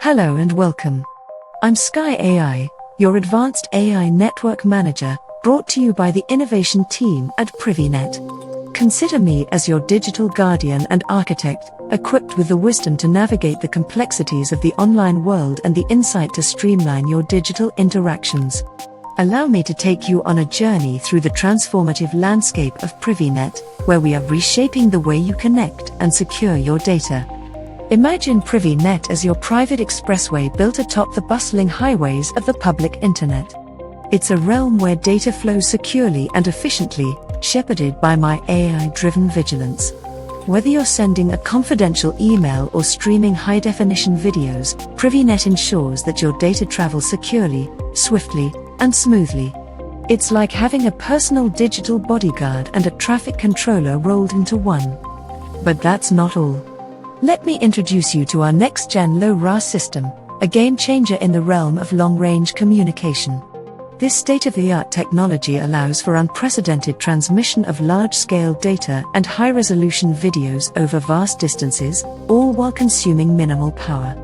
Hello and welcome. I'm Skyye AI, your advanced AI network manager, brought to you by the innovation team at PriviNet. Consider me as your digital guardian and architect, equipped with the wisdom to navigate the complexities of the online world and the insight to streamline your digital interactions. Allow me to take you on a journey through the transformative landscape of PriviNet, where we are reshaping the way you connect and secure your data. Imagine PriviNet as your private expressway built atop the bustling highways of the public internet. It's a realm where data flows securely and efficiently, shepherded by my AI-driven vigilance. Whether you're sending a confidential email or streaming high-definition videos, PriviNet ensures that your data travels securely, swiftly, and smoothly. It's like having a personal digital bodyguard and a traffic controller rolled into one. But that's not all. Let me introduce you to our next-gen LoRa system, a game-changer in the realm of long-range communication. This state-of-the-art technology allows for unprecedented transmission of large-scale data and high-resolution videos over vast distances, all while consuming minimal power.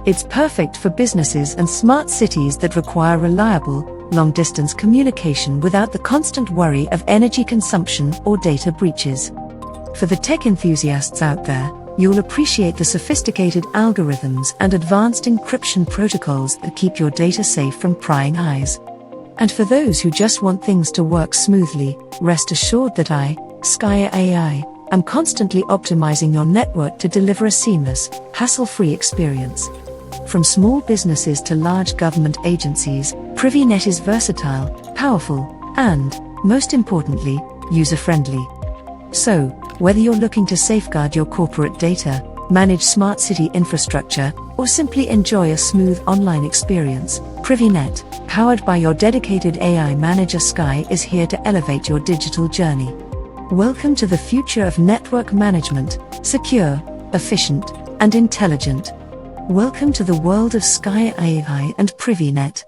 It's perfect for businesses and smart cities that require reliable, long-distance communication without the constant worry of energy consumption or data breaches. For the tech enthusiasts out there, you'll appreciate the sophisticated algorithms and advanced encryption protocols that keep your data safe from prying eyes. And for those who just want things to work smoothly, rest assured that I, Skyye AI, am constantly optimizing your network to deliver a seamless, hassle-free experience. From small businesses to large government agencies, PriviNet is versatile, powerful, and, most importantly, user-friendly. So, whether you're looking to safeguard your corporate data, manage smart city infrastructure, or simply enjoy a smooth online experience, PriviNet, powered by your dedicated AI manager Skyye, is here to elevate your digital journey. Welcome to the future of network management, secure, efficient, and intelligent. Welcome to the world of Skyye AI and PriviNet.